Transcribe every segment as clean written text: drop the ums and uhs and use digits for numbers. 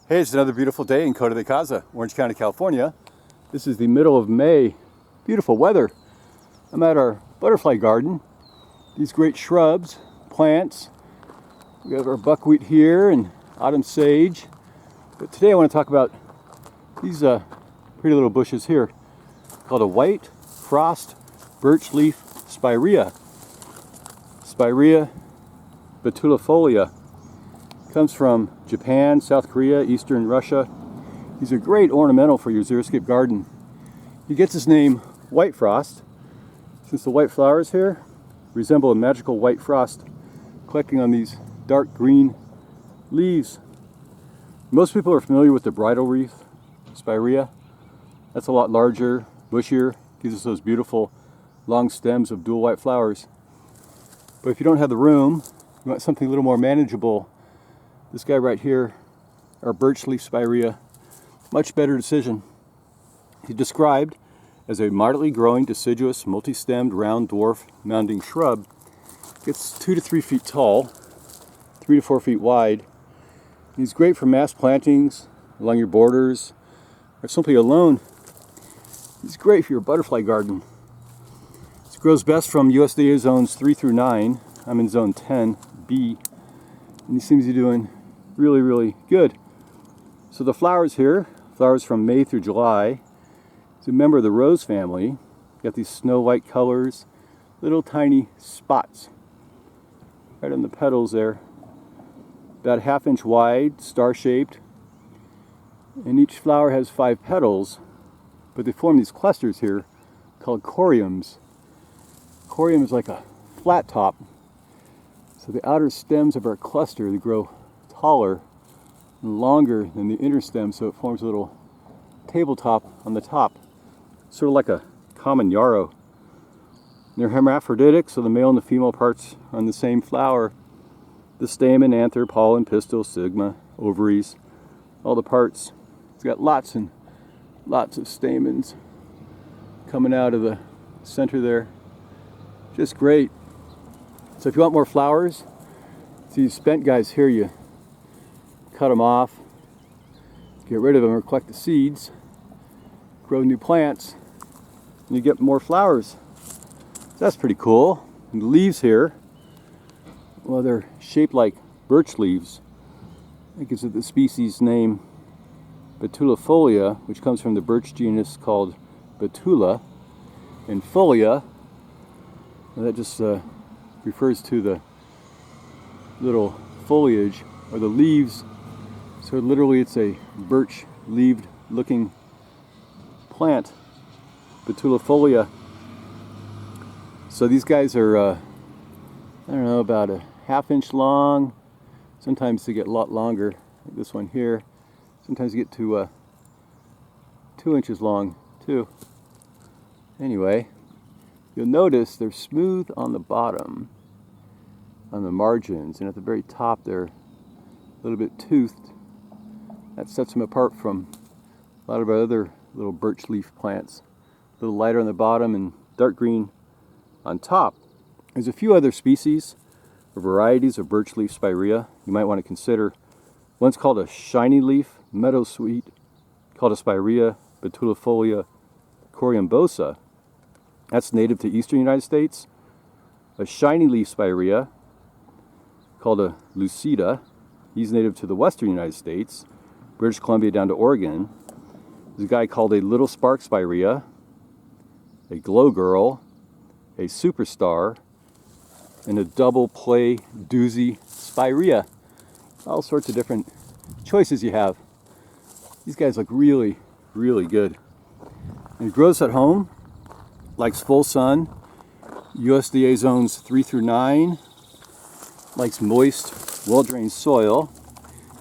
Hey, it's another beautiful day in Coto de Caza, Orange County, California. This is the middle of May. Beautiful weather. I'm at our butterfly garden. These great shrubs, plants. We have our buckwheat here and autumn sage. But today I want to talk about these pretty little bushes here called a white frost birch leaf spirea. Spiraea betulifolia. Comes from Japan, South Korea, Eastern Russia. These are great ornamental for your xeriscape garden. He gets his name white frost since the white flowers here resemble a magical white frost collecting on these dark green leaves. Most people are familiar with the Bridalwreath Spirea. That's a lot larger, bushier, gives us those beautiful long stems of dual white flowers. But if you don't have the room, you want something a little more manageable, this guy right here, our birch leaf spirea, much better decision. He's described as a moderately growing, deciduous, multi-stemmed, round dwarf mounding shrub. Gets 2 to 3 feet tall, 3 to 4 feet wide. He's great for mass plantings along your borders, or simply alone. He's great for your butterfly garden. It grows best from USDA zones 3 through 9. I'm in zone 10B, and he seems to be doing really good. So the flowers here, flowers from May through July. It's a member of the rose family. Got these snow white colors, little tiny spots right on the petals there. About 1/2 inch wide, star-shaped. And each flower has 5 petals, but they form these clusters here called corymbs. Corymb is like a flat top. So the outer stems of our cluster, they grow taller and longer than the inner stem, so it forms a little tabletop on the top, sort of like a common yarrow. They're hermaphroditic, so the male and the female parts are on the same flower. The stamen, anther, pollen, pistil, stigma, ovaries, all the parts. It's got lots and lots of stamens coming out of the center there. Just great. So if you want more flowers, these spent guys here, you cut them off, get rid of them or collect the seeds, grow new plants, and you get more flowers. So that's pretty cool. And the leaves here, well, they're shaped like birch leaves. That gives it the species name Betulifolia, which comes from the birch genus called Betula, and folia, well, that just refers to the little foliage or the leaves. So literally it's a birch leaved looking plant, Betulifolia. So these guys are I don't know, about a 1/2 inch long. Sometimes they get a lot longer, like this one here. Sometimes they get to 2 inches long too. Anyway, you'll notice they're smooth on the bottom, on the margins, and at the very top they're a little bit toothed. That sets them apart from a lot of our other little birch leaf plants. A little lighter on the bottom and dark green on top. There's a few other species or varieties of birch leaf spirea you might want to consider. One's called a shiny leaf meadowsweet, called a Spiraea betulifolia corymbosa. That's native to eastern United States. A shiny leaf spirea called a lucida. He's native to the western United States, British Columbia down to Oregon. There's a guy called a little spark spirea, a glow girl, a superstar, and a double play doozy spirea. All sorts of different choices you have. These guys look really good. And it grows at home, likes full sun, USDA zones 3 through 9, likes moist, well-drained soil.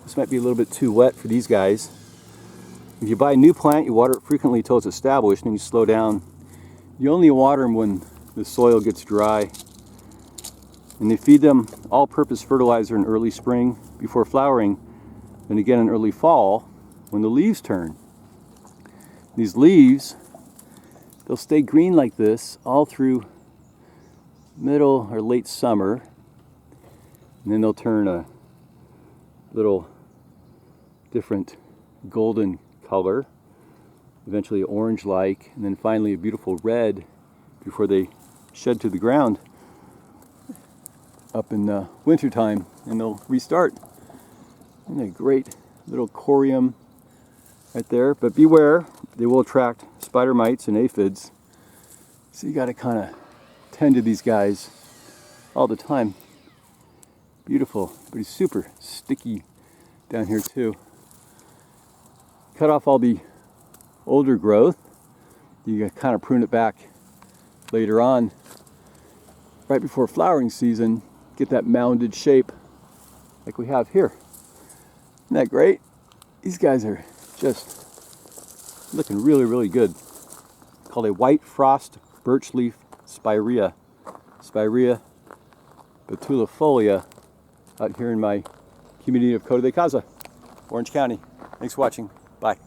This might be a little bit too wet for these guys. If you buy a new plant, you water it frequently until it's established, and then you slow down. You only water them when the soil gets dry. And they feed them all-purpose fertilizer in early spring before flowering, and again in early fall when the leaves turn. These leaves, they'll stay green like this all through middle or late summer, and then they'll turn a little different golden color, eventually orange-like, and then finally a beautiful red before they shed to the ground up in the winter time, and they'll restart. And a great little corymb right there, but beware, they will attract spider mites and aphids, so you got to kind of tend to these guys all the time. Beautiful, but he's super sticky down here too. Cut off all the older growth. You kind of prune it back later on, right before flowering season. Get that mounded shape like we have here. Isn't that great? These guys are just looking really, really good. It's called a white frost birchleaf spirea. Spiraea betulifolia, out here in my community of Coto de Caza, Orange County. Thanks for watching. Bye.